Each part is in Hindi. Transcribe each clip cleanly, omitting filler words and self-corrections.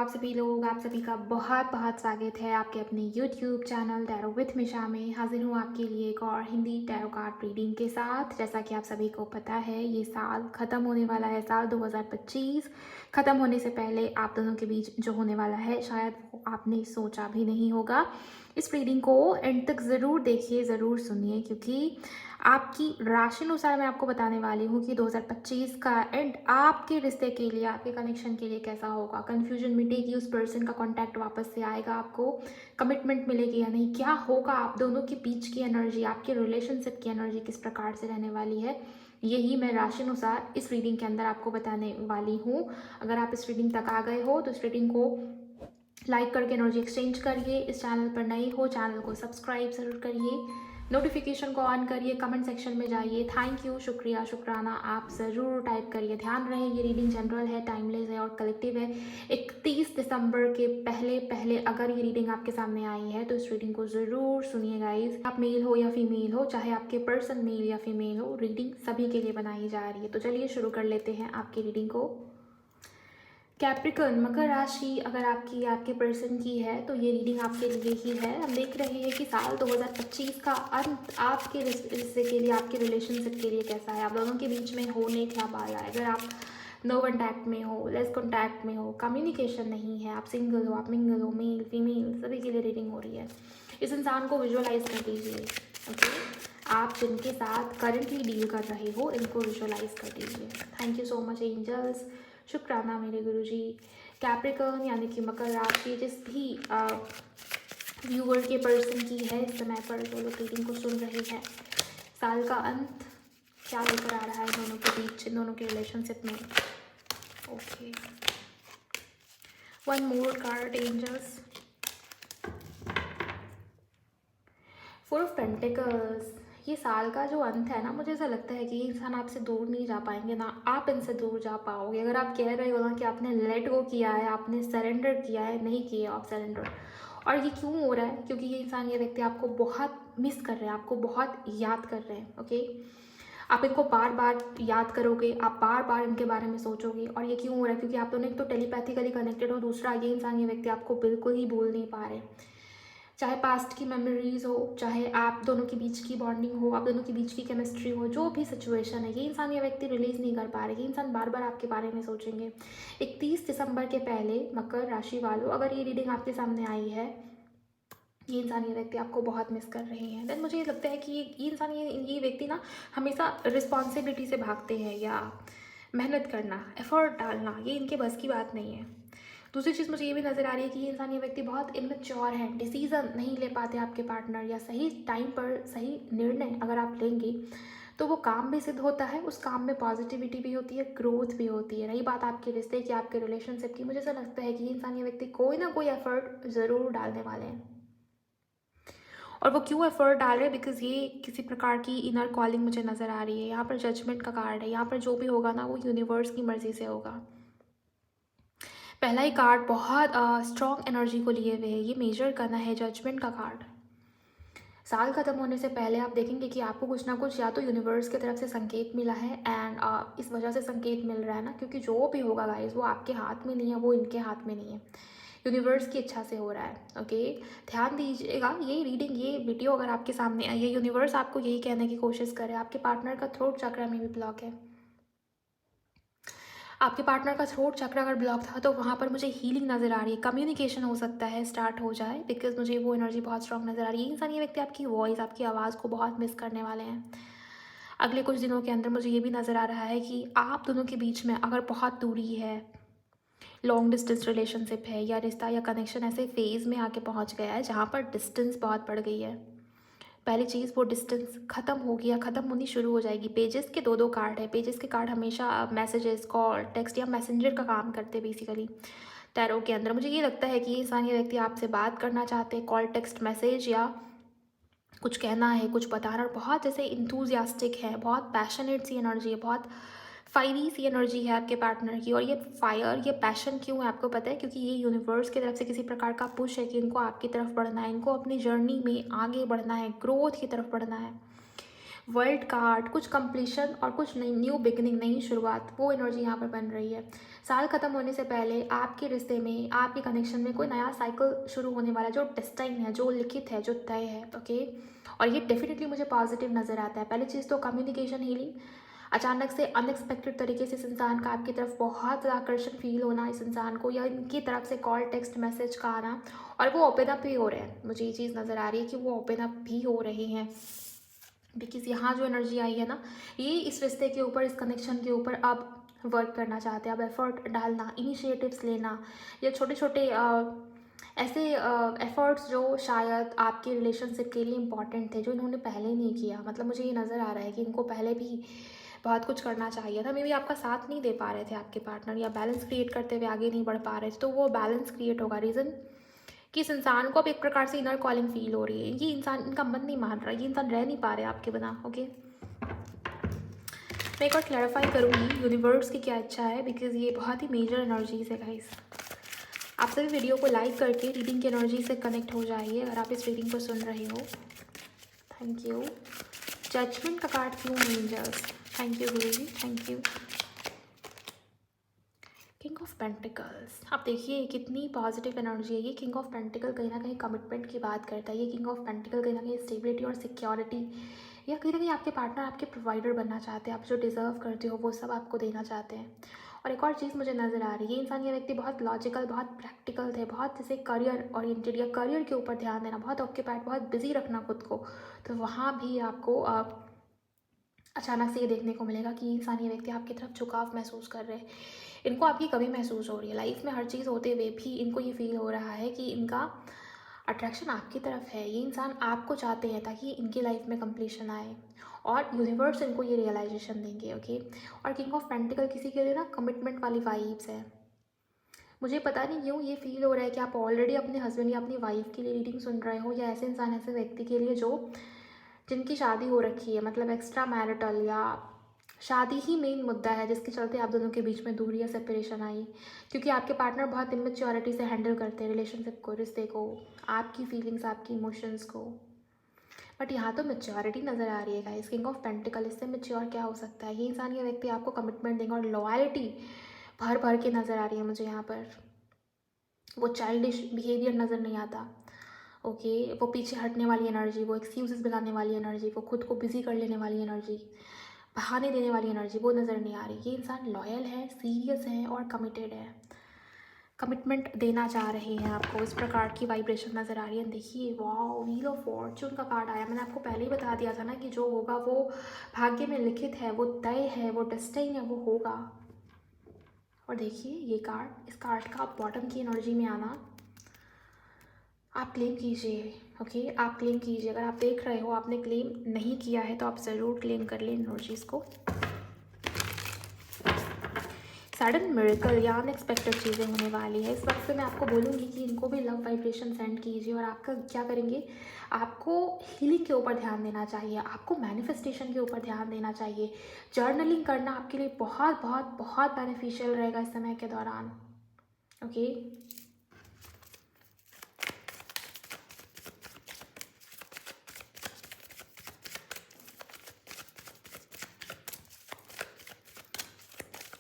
आप सभी लोग, आप सभी का बहुत बहुत स्वागत है आपके अपने YouTube चैनल टैरो विथ मिशा में। हाजिर हूँ आपके लिए एक और हिंदी टैरो कार्ड रीडिंग के साथ। जैसा कि आप सभी को पता है, ये साल ख़त्म होने वाला है। साल 2025 ख़त्म होने से पहले आप दोनों के बीच जो होने वाला है, शायद वो आपने सोचा भी नहीं होगा। इस रीडिंग को एंड तक ज़रूर देखिए, ज़रूर सुनिए, क्योंकि आपकी राशि अनुसार मैं आपको बताने वाली हूँ कि 2025 का एंड आपके रिश्ते के लिए, आपके कनेक्शन के लिए कैसा होगा। कन्फ्यूजन मिटेगी, उस पर्सन का कांटेक्ट वापस से आएगा, आपको कमिटमेंट मिलेगी या नहीं, क्या होगा आप दोनों के बीच की एनर्जी, आपके रिलेशनशिप की एनर्जी किस प्रकार से रहने वाली है, यही मैं राशि अनुसार इस रीडिंग के अंदर आपको बताने वाली हूँ। अगर आप इस रीडिंग तक आ गए हो तो इस रीडिंग को लाइक करके एनर्जी एक्सचेंज करिए। इस चैनल पर नए हो, चैनल को सब्सक्राइब ज़रूर करिए, नोटिफिकेशन को ऑन करिए, कमेंट सेक्शन में जाइए थैंक यू, शुक्रिया, शुक्राना आप ज़रूर टाइप करिए। ध्यान रहे ये रीडिंग जनरल है, टाइमलेस है और कलेक्टिव है। 31 दिसंबर के पहले पहले अगर ये रीडिंग आपके सामने आई है तो इस रीडिंग को ज़रूर सुनिए गाइज। आप मेल हो या फीमेल हो, चाहे आपके पर्सन मेल या फीमेल हो, रीडिंग सभी के लिए बनाई जा रही है। तो चलिए शुरू कर लेते हैं आपकी रीडिंग को। कैप्रिकॉर्न, मकर राशि अगर आपकी आपके पर्सन की है तो ये रीडिंग आपके लिए ही है। हम देख रहे हैं कि साल 2025 का अंत आपके रिश्ते के लिए, आपके रिलेशनशिप के लिए कैसा है, आप दोनों के बीच में होने क्या वाला है। अगर आप नो कॉन्टैक्ट में हो, लेस कॉन्टैक्ट में हो, कम्युनिकेशन नहीं है, आप सिंगल हो, आप मिंगल हो, मेल फीमेल सभी के लिए रीडिंग हो रही है। इस इंसान को विजुअलाइज कर दीजिए। ओके, आप जिनके साथ करंटली डील कर रहे हो इनको विजुअलाइज कर दीजिए। Thank you so much angels, शुक्राना मेरे गुरुजी। कैप्रिकॉर्न यानी कि मकर राशि, जिस भी व्यूअर के पर्सन की है इस समय पर जो लोग रीडिंग को सुन रहे हैं, साल का अंत क्या लेकर आ रहा है दोनों के बीच, दोनों के रिलेशनशिप में। Okay, one more card angels. 4 of pentacles. ये साल का जो अंत है ना, मुझे ऐसा लगता है कि ये इंसान आपसे दूर नहीं जा पाएंगे, ना आप इनसे दूर जा पाओगे। अगर आप कह रहे हो ना कि आपने लेट गो किया है, आपने सरेंडर किया है, नहीं किया आप सरेंडर। और ये क्यों हो रहा है? क्योंकि ये इंसान, ये व्यक्ति आपको बहुत मिस कर रहे हैं, आपको बहुत याद कर रहे हैं। ओके, आप इनको बार बार याद करोगे, आप बार बार इनके बारे में सोचोगे। और ये क्यों हो रहा है? क्योंकि आप दोनों एक तो टेलीपैथिकली कनेक्टेड हो, दूसरा ये इंसान, ये व्यक्ति आपको बिल्कुल ही भूल नहीं पा रहे। चाहे पास्ट की मेमोरीज हो, चाहे आप दोनों के बीच की बॉन्डिंग हो, आप दोनों के बीच की केमिस्ट्री हो, जो भी सिचुएशन है, ये इंसान, ये व्यक्ति रिलीज नहीं कर पा रहे। ये इंसान बार बार आपके बारे में सोचेंगे। 31 दिसंबर के पहले मकर राशि वालों, अगर ये रीडिंग आपके सामने आई है, ये इंसान, ये व्यक्ति आपको बहुत मिस कर रहे हैं। देन मुझे ये लगता है कि ये इंसान, ये व्यक्ति ना हमेशा रिस्पॉन्सिबिलिटी से भागते हैं, या मेहनत करना, एफर्ट डालना, ये इनके बस की बात नहीं है। दूसरी चीज़ मुझे ये भी नज़र आ रही है कि ये इंसान, ये व्यक्ति बहुत इमेच्योर है, डिसीजन नहीं ले पाते आपके पार्टनर, या सही टाइम पर सही निर्णय अगर आप लेंगे तो वो काम भी सिद्ध होता है, उस काम में पॉजिटिविटी भी होती है, ग्रोथ भी होती है। रही बात आपके रिश्ते की, आपके रिलेशनशिप की, मुझे ऐसा लगता है कि ये इंसान, ये व्यक्ति कोई ना कोई एफर्ट ज़रूर डालने वाले हैं। और वो क्यों एफर्ट डाल रहे हैं? बिकॉज ये किसी प्रकार की इनर कॉलिंग मुझे नज़र आ रही है। यहाँ पर जजमेंट का कार्ड है, यहाँ पर जो भी होगा ना वो यूनिवर्स की मर्जी से होगा। पहला ही कार्ड बहुत स्ट्रॉन्ग एनर्जी को लिए हुए है, ये मेजर करना है, जजमेंट का कार्ड। साल खत्म होने से पहले आप देखेंगे कि आपको कुछ ना कुछ या तो यूनिवर्स की तरफ से संकेत मिला है, एंड इस वजह से संकेत मिल रहा है ना, क्योंकि जो भी होगा गाइस वो आपके हाथ में नहीं है, वो इनके हाथ में नहीं है, यूनिवर्स की इच्छा से हो रहा है। ओके, ध्यान दीजिएगा, ये रीडिंग, ये वीडियो अगर आपके सामने आई है, यूनिवर्स आपको यही कहने की कोशिश करे, आपके पार्टनर का थ्रोट चक्र में भी ब्लॉक है। आपके पार्टनर का थ्रोट चक्र अगर ब्लॉक था तो वहाँ पर मुझे हीलिंग नज़र आ रही है, कम्युनिकेशन हो सकता है स्टार्ट हो जाए, बिकॉज मुझे वो एनर्जी बहुत स्ट्रॉन्ग नज़र आ रही है। इंसान, ये व्यक्ति आपकी वॉइस, आपकी आवाज़ को बहुत मिस करने वाले हैं अगले कुछ दिनों के अंदर। मुझे ये भी नज़र आ रहा है कि आप दोनों के बीच में अगर बहुत दूरी है, लॉन्ग डिस्टेंस रिलेशनशिप है, या रिश्ता या कनेक्शन ऐसे फेज़ में आके पहुँच गया है जहाँ पर डिस्टेंस बहुत बढ़ गई है। पहली चीज़, वो डिस्टेंस ख़त्म हो गया, ख़त्म होनी शुरू हो जाएगी। पेजेस के दो कार्ड है, पेजेस के कार्ड हमेशा मैसेजेस, कॉल, टेक्स्ट या मैसेंजर का काम करते हैं बेसिकली टैरो के अंदर। मुझे ये लगता है कि ये इंसान, ये व्यक्ति आपसे बात करना चाहते हैं, कॉल, टेक्स्ट, मैसेज, या कुछ कहना है, कुछ बताना, और बहुत जैसे इंथुजियास्टिक है, बहुत पैशनेट सी एनर्जी है, बहुत फायरी सी एनर्जी है आपके पार्टनर की। और ये फायर, ये पैशन क्यों है आपको पता है? क्योंकि ये यूनिवर्स की तरफ से किसी प्रकार का पुश है कि इनको आपकी तरफ बढ़ना है, इनको अपनी जर्नी में आगे बढ़ना है, ग्रोथ की तरफ बढ़ना है। वर्ल्ड कार्ड, कुछ कंप्लीशन और कुछ नई न्यू बिगिनिंग, नई शुरुआत, वो एनर्जी यहाँ पर बन रही है। साल ख़त्म होने से पहले आपके रिश्ते में, आपके कनेक्शन में कोई नया साइकिल शुरू होने वाला है, जो डेस्टाइन है, जो लिखित है, जो तय है। ओके, और ये डेफिनेटली मुझे पॉजिटिव नज़र आता है। पहली चीज़ तो कम्युनिकेशन हीलिंग, अचानक से अनएक्सपेक्टेड तरीके से इस इंसान का आपकी तरफ बहुत ज़्यादा आकर्षण फील होना, इस इंसान को, या इनकी तरफ से कॉल, टेक्स्ट मैसेज का आना, और वो ओपन अप भी हो रहे हैं। मुझे ये चीज़ नज़र आ रही है कि वो ओपन अप भी हो रहे हैं, बिकॉज यहाँ जो एनर्जी आई है ना, ये इस रिश्ते के ऊपर, इस कनेक्शन के ऊपर अब वर्क करना चाहते हैं, अब एफर्ट डालना, इनिशिएटिव्स लेना, या छोटे छोटे ऐसे एफर्ट्स जो शायद आपके रिलेशनशिप के लिए इम्पॉर्टेंट थे, जो इन्होंने पहले नहीं किया। मतलब मुझे ये नज़र आ रहा है कि इनको पहले भी बहुत कुछ करना चाहिए था। मे बी आपका साथ नहीं दे पा रहे थे आपके पार्टनर, या बैलेंस क्रिएट करते हुए आगे नहीं बढ़ पा रहे थे, तो वो बैलेंस क्रिएट होगा। रीज़न कि इस इंसान को अब एक प्रकार से इनर कॉलिंग फील हो रही है, ये इंसान, इनका मन नहीं मान रहा, ये इंसान रह नहीं पा रहे आपके बिना। ओके, मैं एक और क्लैरिफाई करूँगी यूनिवर्स की क्या इच्छा है, बिकॉज ये बहुत ही मेजर एनर्जीज है गाइस। आप सभी वीडियो को लाइक करके रीडिंग की एनर्जी से कनेक्ट हो जाइए अगर आप इस रीडिंग को सुन रहे हो। Thank you. जजमेंट का कार्ड क्यों angels? Thank you guru ji, thank you. King of pentacles, आप देखिए कितनी पॉजिटिव एनर्जी है ये। किंग ऑफ पेंटिकल कहीं ना कहीं कमिटमेंट की बात करता है। ये किंग ऑफ पेंटिकल कहीं ना कहीं स्टेबिलिटी और सिक्योरिटी, या कहीं ना कहीं आपके पार्टनर आपके प्रोवाइडर बनना चाहते हैं, आप जो डिज़र्व करते हो वो सब आपको देना चाहते हैं। और एक और चीज़ मुझे नज़र आ रही है, ये इंसान, ये व्यक्ति बहुत लॉजिकल, बहुत प्रैक्टिकल थे, बहुत जैसे करियर ओरिएंटेड या करियर के ऊपर ध्यान देना, बहुत ऑक्यूपाइड, बहुत बिजी रखना खुद को। तो वहाँ भी आपको अचानक से ये देखने को मिलेगा कि इंसान, ये व्यक्ति आपकी तरफ झुकाव महसूस कर रहे हैं, इनको आपकी कमी महसूस हो रही है। लाइफ में हर चीज़ होते हुए भी इनको ये फील हो रहा है कि इनका अट्रैक्शन आपकी तरफ है, ये इंसान आपको चाहते हैं ताकि इनकी लाइफ में कंप्लीशन आए, और यूनिवर्स इनको ये रियलाइजेशन देंगे। ओके, और किंग ऑफ पेंटिकल किसी के लिए ना कमिटमेंट वाली वाइब्स है। मुझे पता नहीं क्यों ये फील हो रहा है कि आप ऑलरेडी अपने हस्बैंड या अपनी वाइफ के लिए रीडिंग सुन रहे हो, या ऐसे इंसान, ऐसे व्यक्ति के लिए जो जिनकी शादी हो रखी है, मतलब एक्स्ट्रा मैरिटल, या शादी ही मेन मुद्दा है जिसके चलते आप दोनों के बीच में दूरी या सेपरेशन आई, क्योंकि आपके पार्टनर बहुत इमेच्योरिटी से हैंडल करते हैं रिलेशनशिप को, रिश्ते को, आपकी फीलिंग्स, आपकी इमोशंस को। बट यहाँ तो मेच्योरिटी नज़र आ रही है गाइस। किंग ऑफ पेंटिकल, इससे मेच्योर क्या हो सकता है? ये इंसान, ये व्यक्ति आपको कमिटमेंट देंगे, और लॉयल्टी भर भर के नज़र आ रही है मुझे यहाँ पर। वो चाइल्डिश बिहेवियर नज़र नहीं आता। ओके, वो पीछे हटने वाली एनर्जी, वो एक्सक्यूजेस बनाने वाली एनर्जी, वो खुद को बिजी कर लेने वाली एनर्जी, बहाने देने वाली एनर्जी, वो नज़र नहीं आ रही। ये इंसान लॉयल है, सीरियस है और कमिटेड है, कमिटमेंट देना चाह रहे हैं आपको, इस प्रकार की वाइब्रेशन नज़र आ रही है। देखिए, वाह, व्हील ऑफ फॉर्चून का कार्ड आया। मैंने आपको पहले ही बता दिया था ना कि जो होगा वो भाग्य में लिखित है, वो तय है, वो डेस्टिनी है, वो होगा। और देखिए ये कार्ड, इस कार्ड का बॉटम की एनर्जी में आना, आप क्लेम कीजिए। ओके, आप क्लेम कीजिए। अगर आप देख रहे हो आपने क्लेम नहीं किया है तो आप ज़रूर क्लेम कर लें एनर्जीज़ को। सडन मिरेकल या अनएक्सपेक्टेड चीज़ें होने वाली है। इस वक्त पे मैं आपको बोलूँगी कि इनको भी लव वाइब्रेशन सेंड कीजिए, और आपका क्या करेंगे, आपको हीलिंग के ऊपर ध्यान देना चाहिए, आपको मैनिफेस्टेशन के ऊपर ध्यान देना चाहिए। जर्नलिंग करना आपके लिए बहुत बहुत बहुत बेनिफिशियल रहेगा इस समय के दौरान। Okay,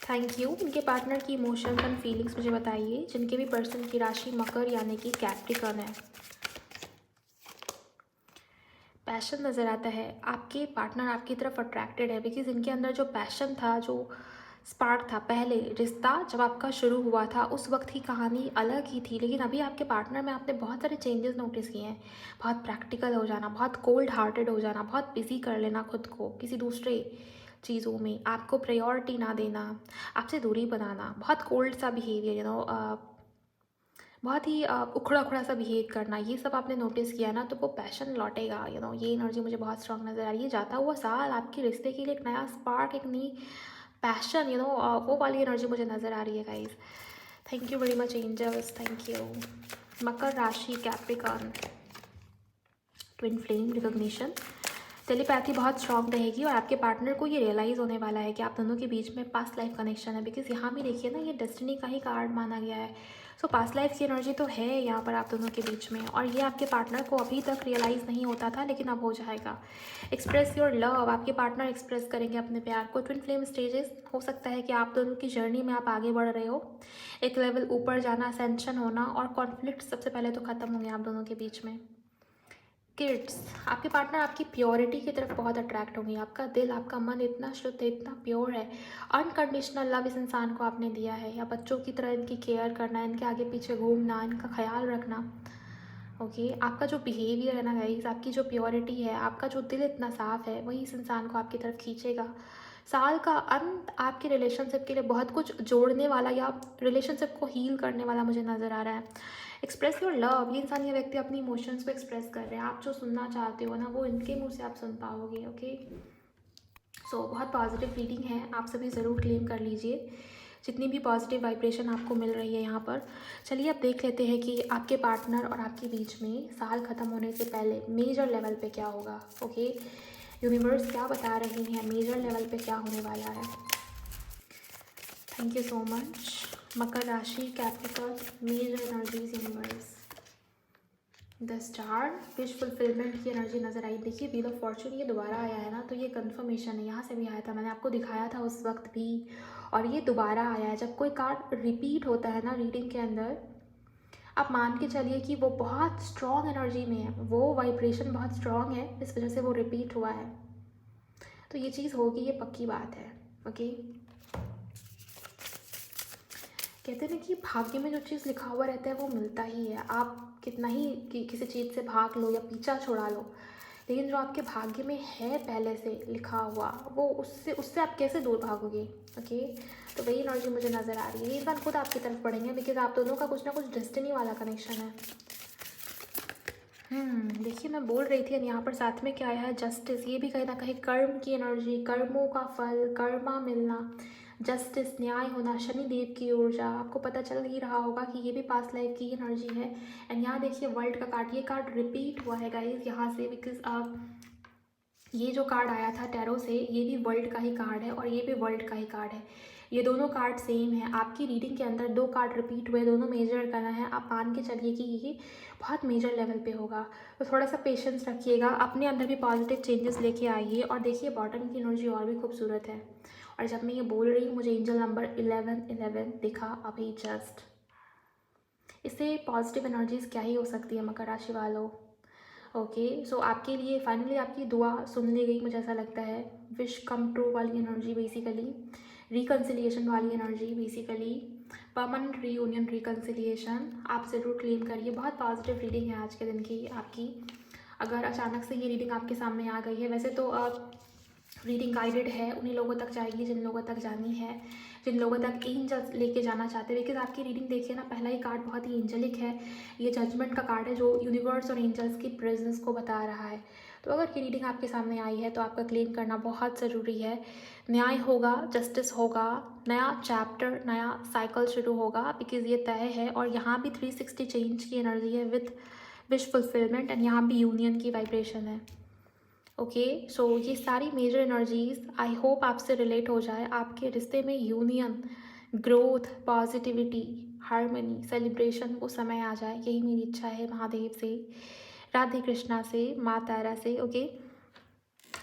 thank you. इनके पार्टनर की इमोशंस एंड फीलिंग्स मुझे बताइए, जिनके भी पर्सन की राशि मकर यानी कि कैप्रिकॉर्न है। पैशन नज़र आता है, आपके पार्टनर आपकी तरफ अट्रैक्टेड है, बिकॉज इनके अंदर जो पैशन था, जो स्पार्क था, पहले रिश्ता जब आपका शुरू हुआ था उस वक्त की कहानी अलग ही थी, लेकिन अभी आपके पार्टनर में आपने बहुत सारे चेंजेस नोटिस किए हैं। बहुत प्रैक्टिकल हो जाना, बहुत कोल्ड हार्टेड हो जाना, बहुत बिजी कर लेना खुद को किसी दूसरे चीज़ों में, आपको प्रायोरिटी ना देना, आपसे दूरी बनाना, बहुत कोल्ड सा बिहेवियर, बहुत ही उखड़ा उखड़ा सा बिहेव करना, ये सब आपने नोटिस किया ना, तो वो पैशन लौटेगा। ये एनर्जी मुझे बहुत स्ट्रांग नज़र आ रही है। जाता हुआ साल आपके रिश्ते के लिए एक नया स्पार्क, एक नई पैशन, वो वाली एनर्जी मुझे नज़र आ रही है guys. Thank you very much angels, thank you. मकर राशि, Capricorn, twin flame recognition, telepathy बहुत स्ट्रॉन्ग रहेगी और आपके पार्टनर को ये रियलाइज़ होने वाला है कि आप दोनों के बीच में पास्ट लाइफ कनेक्शन है, बिकॉज यहाँ भी देखिए ना, ये डेस्टिनी का ही कार्ड माना गया है। सो पास्ट लाइफ की एनर्जी तो है यहाँ पर आप दोनों के बीच में, और ये आपके पार्टनर को अभी तक रियलाइज़ नहीं होता था, लेकिन अब हो जाएगा। एक्सप्रेस योर लव, आपके पार्टनर एक्सप्रेस करेंगे अपने प्यार को। ट्विन फ्लेम स्टेजेस, हो सकता है कि आप दोनों की जर्नी में आप आगे बढ़ रहे हो, एक लेवल ऊपर जाना, असेंशन होना, और कॉन्फ्लिक्ट सबसे पहले तो ख़त्म होंगे आप दोनों के बीच में। किड्स, आपके पार्टनर आपकी प्योरिटी की तरफ बहुत अट्रैक्ट होंगे। आपका दिल, आपका मन इतना शुद्ध है, इतना प्योर है। अनकंडीशनल लव इस इंसान को आपने दिया है, या बच्चों की तरह इनकी केयर करना, इनके आगे पीछे घूमना, इनका ख्याल रखना। ओके, आपका जो बिहेवियर है ना गाइस, आपकी जो प्योरिटी है, आपका जो दिल इतना साफ़ है, वही इस इंसान को आपकी तरफ खींचेगा। साल का अंत आपके रिलेशनशिप के लिए बहुत कुछ जोड़ने वाला या रिलेशनशिप को हील करने वाला मुझे नज़र आ रहा है। एक्सप्रेस योर लव, ये इंसान, ये व्यक्ति अपनी इमोशंस को एक्सप्रेस कर रहे हैं। आप जो सुनना चाहते हो ना, वो इनके मुंह से आप सुन पाओगे। ओके, सो बहुत पॉजिटिव रीडिंग है, आप सभी ज़रूर क्लेम कर लीजिए जितनी भी पॉजिटिव वाइब्रेशन आपको मिल रही है यहाँ पर। चलिए अब देख लेते हैं कि आपके पार्टनर और आपके बीच में साल ख़त्म होने से पहले मेजर लेवल पे क्या होगा। ओके, यूनिवर्स क्या बता रही है, मेजर लेवल पे क्या होने वाला है। Thank you so much. मकर राशि, Capricorn, major energies universe. The star, wish fulfilment की एनर्जी नज़र आई। देखिए व्हील ऑफ फॉर्चून ये दोबारा आया है ना, तो ये कंफर्मेशन है। यहाँ से भी आया था, मैंने आपको दिखाया था उस वक्त भी, और ये दोबारा आया है। जब कोई कार्ड रिपीट होता है ना रीडिंग के अंदर, आप मान के चलिए कि वो बहुत स्ट्रॉन्ग एनर्जी में है, वो वाइब्रेशन बहुत स्ट्रॉन्ग है, इस वजह से वो रिपीट हुआ है। तो ये चीज़ होगी, ये पक्की बात है। ओके, कहते हैं ना कि भाग्य में जो चीज़ लिखा हुआ रहता है वो मिलता ही है। आप कितना ही किसी चीज़ से भाग लो या पीछा छुड़ा लो, लेकिन जो आपके भाग्य में है पहले से लिखा हुआ, वो उससे आप कैसे दूर भागोगे। ओके, तो वही एनर्जी मुझे नज़र आ रही है। ये इंसान खुद आपकी तरफ पड़ेंगे, बिकॉज आप दोनों का कुछ ना कुछ डेस्टिनी वाला कनेक्शन है। देखिए मैं बोल रही थी, यहाँ पर साथ में क्या आया है, जस्टिस। ये भी कहीं ना कहीं कर्म की एनर्जी, कर्मों का फल, कर्मा मिलना, जस्टिस, न्याय होना, शनि देव की ऊर्जा। आपको पता चल ही रहा होगा कि ये भी पास्ट लाइफ की एनर्जी है। एंड यहाँ देखिए वर्ल्ड का कार्ड, ये कार्ड रिपीट हुआ है गाइज यहाँ से, बिकॉज ये जो कार्ड आया था टैरो से, ये भी वर्ल्ड का ही कार्ड है और ये भी वर्ल्ड का ही कार्ड है। ये दोनों कार्ड सेम है। आपकी रीडिंग के अंदर दो कार्ड रिपीट हुए, दोनों मेजर करना है। आप मान के चलिए कि ये बहुत मेजर लेवल पे होगा, तो थोड़ा सा पेशेंस रखिएगा, अपने अंदर भी पॉजिटिव चेंजेस लेके आइए। और देखिए बॉटम की एनर्जी और भी खूबसूरत है। और जब मैं ये बोल रही हूँ, मुझे एंजल नंबर 1111 दिखा अभी जस्ट। इससे पॉजिटिव एनर्जीज क्या ही हो सकती है मकर राशि वालों। ओके, सो आपके लिए फाइनली आपकी दुआ सुन ली गई, मुझे ऐसा लगता है। विश कम ट्रू वाली एनर्जी बेसिकली, रिकन्सिलिएशन वाली energy basically, permanent reunion, reconciliation आप ज़रूर क्लेम करिए। बहुत पॉजिटिव रीडिंग है आज के दिन की आपकी। अगर अचानक से ये रीडिंग आपके सामने आ गई है, वैसे तो रीडिंग गाइडेड है, उन्हीं लोगों तक जाएगी जिन लोगों तक जानी है, जिन लोगों तक एंजल्स लेके जाना चाहते हैं। लेकिन आपकी रीडिंग देखिए ना, पहला ही कार्ड बहुत ही एंजलिक है। ये जजमेंट का कार्ड है, जो यूनिवर्स और एंजल्स की प्रेजेंस को बता रहा है। तो अगर ये रीडिंग आपके सामने आई है तो आपका क्लेम करना बहुत ज़रूरी है। न्याय होगा, जस्टिस होगा, नया चैप्टर, नया साइकिल शुरू होगा, बिकॉज ये तय है। और यहाँ भी 360 चेंज की एनर्जी है विथ विश फुलफिलमेंट, एंड यहाँ भी यूनियन की वाइब्रेशन है। ओके, सो ये सारी मेजर एनर्जीज आई होप आपसे रिलेट हो जाए। आपके रिश्ते में union, growth, positivity, harmony, celebration वो समय आ जाए, यही मेरी इच्छा है महादेव से, राधे कृष्णा से, माँ तारा से। ओके,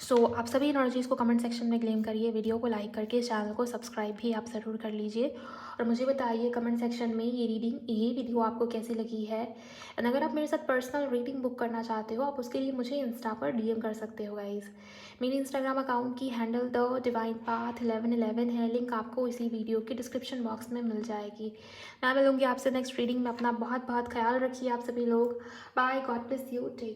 सो आप सभी एनर्जीज़ को कमेंट सेक्शन में क्लेम करिए। वीडियो को लाइक करके चैनल को सब्सक्राइब भी आप ज़रूर कर लीजिए, और मुझे बताइए कमेंट सेक्शन में ये वीडियो आपको कैसी लगी है। एंड अगर आप मेरे साथ पर्सनल रीडिंग बुक करना चाहते हो, आप उसके लिए मुझे इंस्टा पर डीएम कर सकते हो गाइज़। मेरी इंस्टाग्राम अकाउंट की हैंडल द डिवाइन पाथ 1111 है, लिंक आपको इसी वीडियो के डिस्क्रिप्शन बॉक्स में मिल जाएगी। मैं मिलूँगी आपसे नेक्स्ट रीडिंग में। अपना बहुत बहुत ख्याल रखिए आप सभी लोग। Bye, God bless you, take